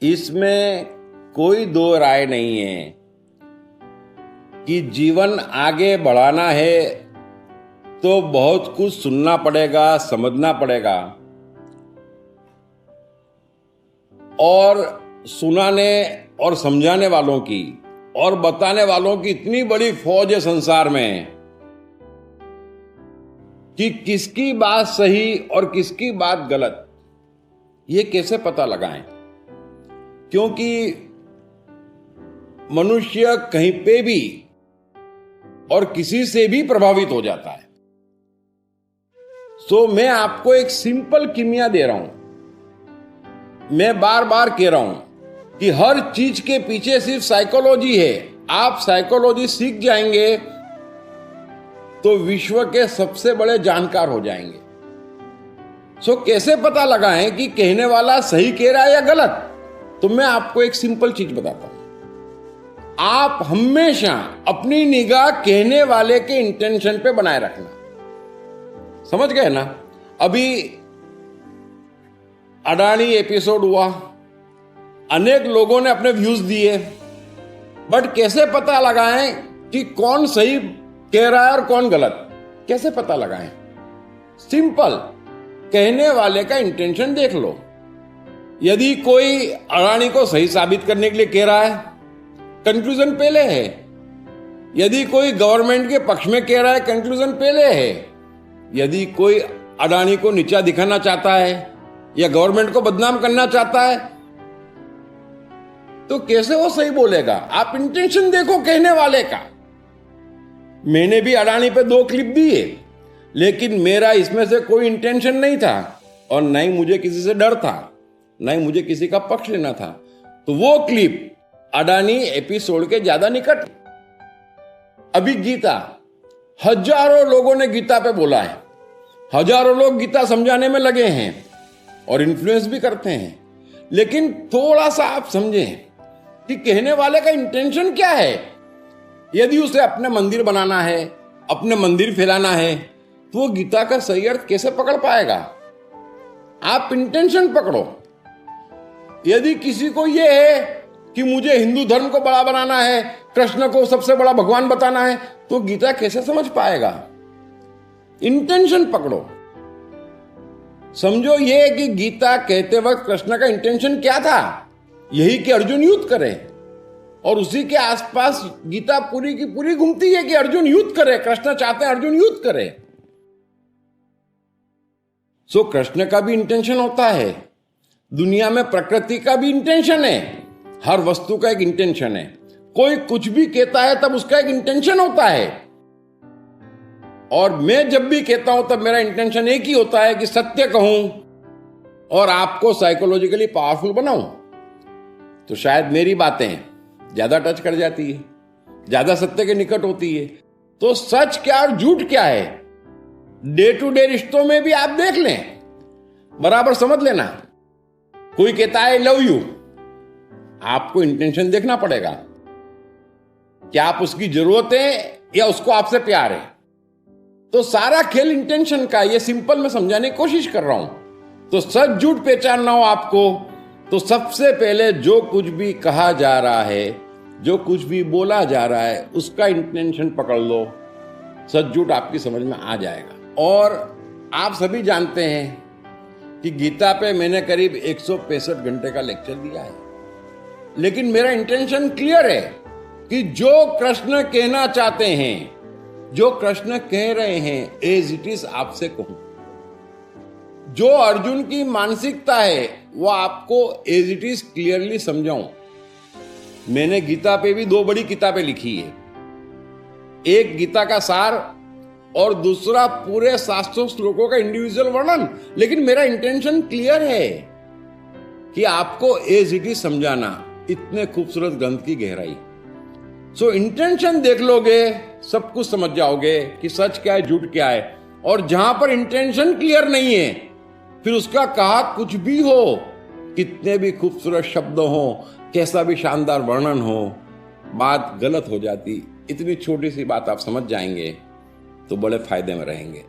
इसमें कोई दो राय नहीं है कि जीवन आगे बढ़ाना है तो बहुत कुछ सुनना पड़ेगा, समझना पड़ेगा। और सुनाने और समझाने वालों की और बताने वालों की इतनी बड़ी फौज है संसार में कि किसकी बात सही और किसकी बात गलत, ये कैसे पता लगाएं? क्योंकि मनुष्य कहीं पे भी और किसी से भी प्रभावित हो जाता है। तो मैं आपको एक सिंपल कीमिया दे रहा हूं। मैं बार बार कह रहा हूं कि हर चीज के पीछे सिर्फ साइकोलॉजी है। आप साइकोलॉजी सीख जाएंगे तो विश्व के सबसे बड़े जानकार हो जाएंगे। सो कैसे पता लगाएं कि कहने वाला सही कह रहा है या गलत? तो मैं आपको एक सिंपल चीज बताता हूं। आप हमेशा अपनी निगाह कहने वाले के इंटेंशन पे बनाए रखना। समझ गए ना? अभी अडानी एपिसोड हुआ, अनेक लोगों ने अपने व्यूज दिए, बट कैसे पता लगाएं कि कौन सही कह रहा है और कौन गलत? कैसे पता लगाएं? सिंपल, कहने वाले का इंटेंशन देख लो। यदि कोई अडानी को सही साबित करने के लिए कह रहा है, कंक्लूजन पहले है। यदि कोई गवर्नमेंट के पक्ष में कह रहा है, कंक्लूजन पहले है। यदि कोई अडानी को नीचा दिखाना चाहता है या गवर्नमेंट को बदनाम करना चाहता है, तो कैसे वो सही बोलेगा? आप इंटेंशन देखो कहने वाले का। मैंने भी अडानी पे 2 क्लिप दिए, लेकिन मेरा इसमें से कोई इंटेंशन नहीं था और न ही मुझे किसी से डर था, न ही मुझे किसी का पक्ष लेना था। तो वो क्लिप अडानी एपिसोड के ज्यादा निकट। अभी गीता, हजारों लोगों ने गीता पे बोला है, हजारों लोग गीता समझाने में लगे हैं और इन्फ्लुएंस भी करते हैं। लेकिन थोड़ा सा आप समझें कि कहने वाले का इंटेंशन क्या है। यदि उसे अपने मंदिर बनाना है, अपने मंदिर फैलाना है, तो वो गीता का सही अर्थ कैसे पकड़ पाएगा? आप इंटेंशन पकड़ो। यदि किसी को यह है कि मुझे हिंदू धर्म को बड़ा बनाना है, कृष्ण को सबसे बड़ा भगवान बताना है, तो गीता कैसे समझ पाएगा? इंटेंशन पकड़ो। समझो ये कि गीता कहते वक्त कृष्ण का इंटेंशन क्या था? यही कि अर्जुन युद्ध करे, और उसी के आसपास गीता पूरी की पूरी घूमती है कि अर्जुन युद्ध करे। कृष्ण चाहते हैं अर्जुन युद्ध करे। सो कृष्ण का भी इंटेंशन होता है। दुनिया में प्रकृति का भी इंटेंशन है। हर वस्तु का एक इंटेंशन है। कोई कुछ भी कहता है तब उसका एक इंटेंशन होता है। और मैं जब भी कहता हूं तब मेरा इंटेंशन एक ही होता है कि सत्य कहूं और आपको साइकोलॉजिकली पावरफुल बनाऊं। तो शायद मेरी बातें ज्यादा टच कर जाती है, ज्यादा सत्य के निकट होती है। तो सच क्या और झूठ क्या है, डे टू डे रिश्तों में भी आप देख लें, बराबर समझ लेना। कोई कहता है लव यू, आपको इंटेंशन देखना पड़ेगा। क्या आप उसकी जरूरत है या उसको आपसे प्यार है? तो सारा खेल इंटेंशन का। ये सिंपल मैं समझाने की कोशिश कर रहा हूं। तो सच झूठ पहचानना हो आपको, तो सबसे पहले जो कुछ भी कहा जा रहा है, जो कुछ भी बोला जा रहा है, उसका इंटेंशन पकड़ लो। सच झूठ आपकी समझ में आ जाएगा। और आप सभी जानते हैं कि गीता पे मैंने करीब 165 घंटे का लेक्चर दिया है, लेकिन मेरा इंटेंशन क्लियर है कि जो कृष्ण कहना चाहते हैं, जो कृष्ण कह रहे हैं, एज इट इज आपसे कहूं। जो अर्जुन की मानसिकता है वो आपको एज इट इज क्लियरली समझाऊं। मैंने गीता पे भी 2 बड़ी किताबें लिखी है। एक गीता का सार और दूसरा पूरे 700 श्लोकों का इंडिविजुअल वर्णन। लेकिन मेरा इंटेंशन क्लियर है कि आपको एज इट इज समझाना, इतने खूबसूरत ग्रंथ की गहराई। सो इंटेंशन देख लोगे, सब कुछ समझ जाओगे कि सच क्या है, झूठ क्या है। और जहां पर इंटेंशन क्लियर नहीं है, फिर उसका कहा कुछ भी हो, कितने भी खूबसूरत शब्द हो, कैसा भी शानदार वर्णन हो, बात गलत हो जाती। इतनी छोटी सी बात आप समझ जाएंगे तो बड़े फायदे में रहेंगे।